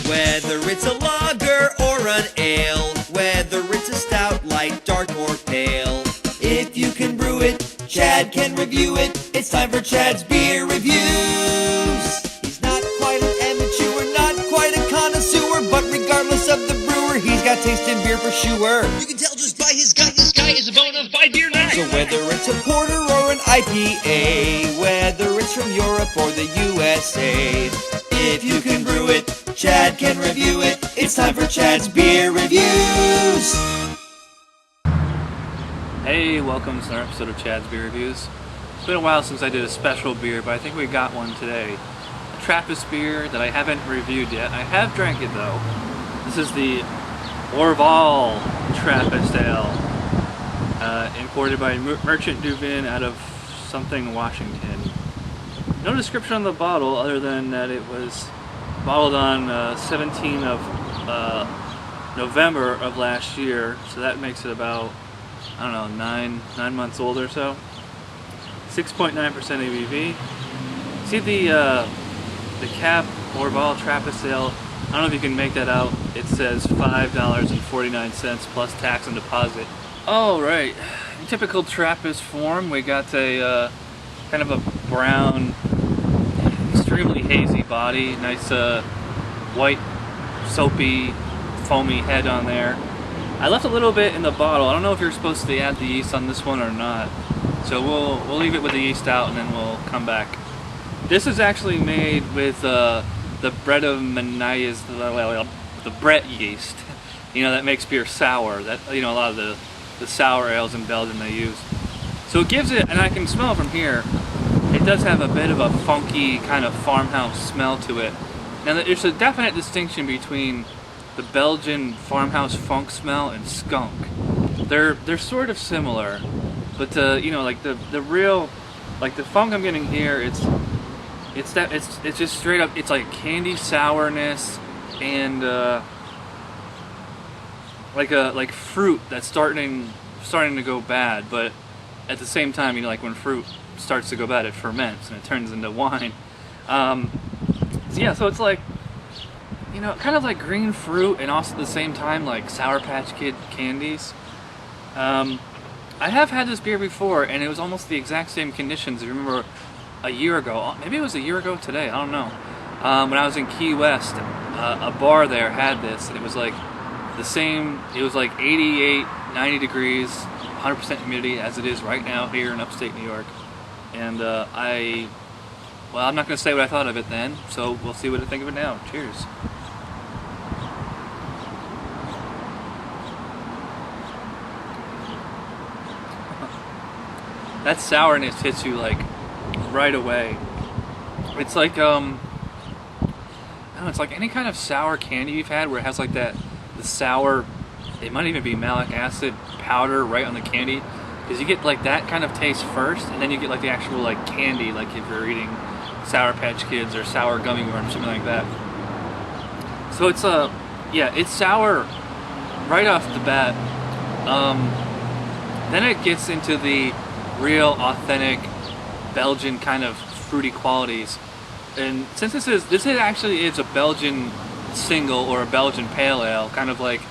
Whether it's a lager or an ale, whether it's a stout, light, dark, or pale. If you can brew it, Chad can review it. It's time for Chad's Beer Reviews. He's not quite an amateur, not quite a connoisseur, but regardless of the brewer, he's got taste in beer for sure. You can tell just by his gut, this guy is a bona fide beer nut. So whether it's a porter or an IPA, whether it's from Europe or the USA, if you can brew it, Chad can review it. It's time for Chad's Beer Reviews. Hey, welcome to another episode of Chad's Beer Reviews. It's been a while since I did a special beer, but I think we got one today. A Trappist beer that I haven't reviewed yet. I have drank it though. This is the Orval Trappist Ale, imported by Merchant Duvin out of something, Washington. No description on the bottle other than that it was bottled on 17th of November of last year, so that makes it about, I don't know, nine months old or so. 6.9% ABV. See the cap, Orval Trappist Ale. I don't know if you can make that out. It says $5.49 plus tax and deposit. All right, in typical Trappist form, we got a kind of a brown, extremely hazy body, nice white, soapy, foamy head on there. I left a little bit in the bottle. I don't know if you're supposed to add the yeast on this one or not, so we'll leave it with the yeast out and then we'll come back. This is actually made with the brettanomyces, the Brett yeast. You know, that makes beer sour. That, you know, a lot of the sour ales in Belgium they use. So it gives it, and I can smell from here, it does have a bit of a funky kind of farmhouse smell to it. Now there's a definite distinction between the Belgian farmhouse funk smell and skunk. They're sort of similar, but you know, like the real, like the funk I'm getting here, it's just straight up, it's like candy sourness and like fruit that's starting to go bad, but at the same time, you know, like when fruit starts to go bad, it ferments and it turns into wine. So yeah, so it's like, you know, kind of like green fruit and also at the same time like Sour Patch Kid candies. I have had this beer before and it was almost the exact same conditions. I remember a year ago, maybe it was a year ago today, I don't know. When I was in Key West, a bar there had this and it was like the same, it was like 88, 90 degrees, 100% humidity as it is right now here in upstate New York. And well, I'm not going to say what I thought of it then, so we'll see what I think of it now. Cheers. That sourness hits you like right away. It's like, I don't know, it's like any kind of sour candy you've had where it has like the sour, it might even be malic acid powder right on the candy. Because you get like that kind of taste first, and then you get like the actual like candy, like if you're eating Sour Patch Kids or sour gummy worms, something like that. So it's yeah, it's sour right off the bat. Then it gets into the real authentic Belgian kind of fruity qualities. And since this actually is a Belgian single or a Belgian pale ale, kind of like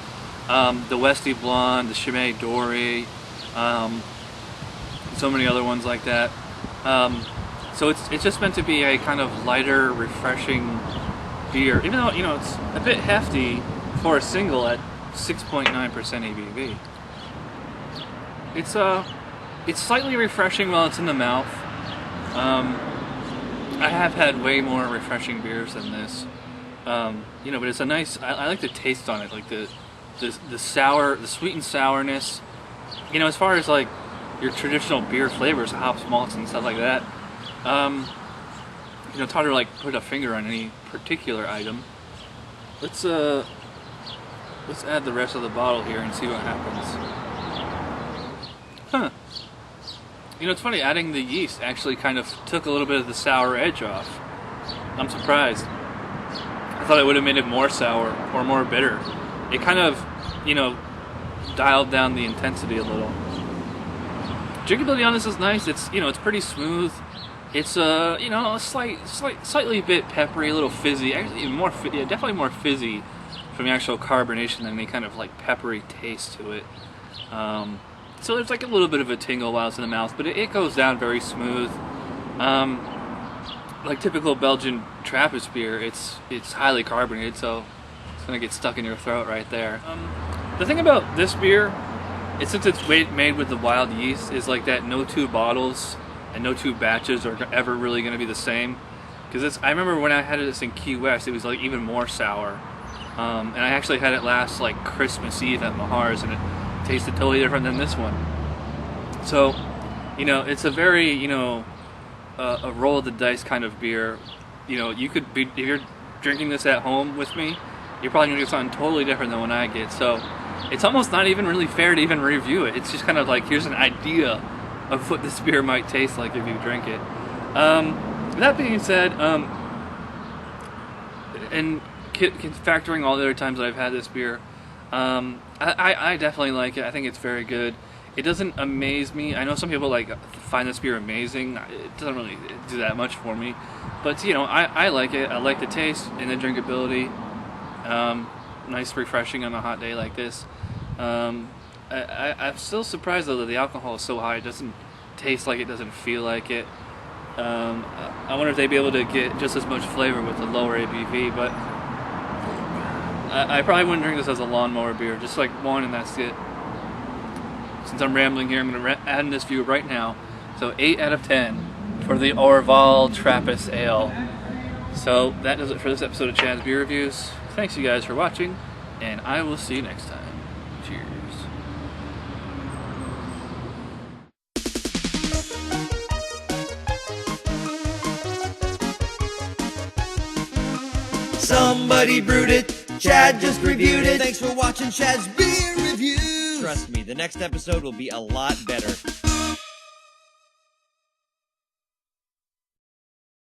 the Westie Blonde, the Chimay Doré, so many other ones like that. So it's just meant to be a kind of lighter, refreshing beer, even though, you know, it's a bit hefty for a single at 6.9% ABV. It's slightly refreshing while it's in the mouth. I have had way more refreshing beers than this, you know, but it's a nice. I like the taste on it, like the sour, the sweet and sourness. You know, as far as like your traditional beer flavors, hops, malts, and stuff like that. You know, it's hard to like put a finger on any particular item. Let's add the rest of the bottle here and see what happens. Huh. You know, it's funny, adding the yeast actually kind of took a little bit of the sour edge off. I'm surprised. I thought it would have made it more sour or more bitter. It kind of, you know, dialed down the intensity a little. Drinkability on this is nice. It's, you know, it's pretty smooth. It's you know, a slightly bit peppery, a little fizzy. Actually, even more, yeah, definitely more fizzy from the actual carbonation than any kind of like peppery taste to it. So there's like a little bit of a tingle while it's in the mouth, but it goes down very smooth. Like typical Belgian Trappist beer, it's highly carbonated, so it's gonna get stuck in your throat right there. The thing about this beer, since it's made with the wild yeast, is like that no two bottles and no two batches are ever really going to be the same. Because I remember when I had this in Key West, it was like even more sour. And I actually had it last like Christmas Eve at Mahar's, and it tasted totally different than this one. So, you know, it's a very, you know, a roll of the dice kind of beer. You know, you could be, if you're drinking this at home with me, you're probably going to get something totally different than what I get. So it's almost not even really fair to even review it. It's just kind of like, here's an idea of what this beer might taste like if you drink it. That being said, and factoring all the other times that I've had this beer, I definitely like it. I think it's very good. It doesn't amaze me. I know some people like find this beer amazing. It doesn't really do that much for me, but you know, I like it. I like the taste and the drinkability. Nice, refreshing on a hot day like this. I'm still surprised though that the alcohol is so high. It doesn't taste like it, doesn't feel like it. I wonder if they'd be able to get just as much flavor with the lower ABV, but I probably wouldn't drink this as a lawnmower beer, just like one and that's it. Since I'm rambling here, I'm going to add in this view right now. So 8 out of 10 for the Orval Trappist Ale. So that does it for this episode of Chad's Beer Reviews. Thanks you guys for watching, and I will see you next time. Cheers. Somebody brewed it, Chad just reviewed it. Thanks for watching Chad's Beer Reviews. Trust me, the next episode will be a lot better.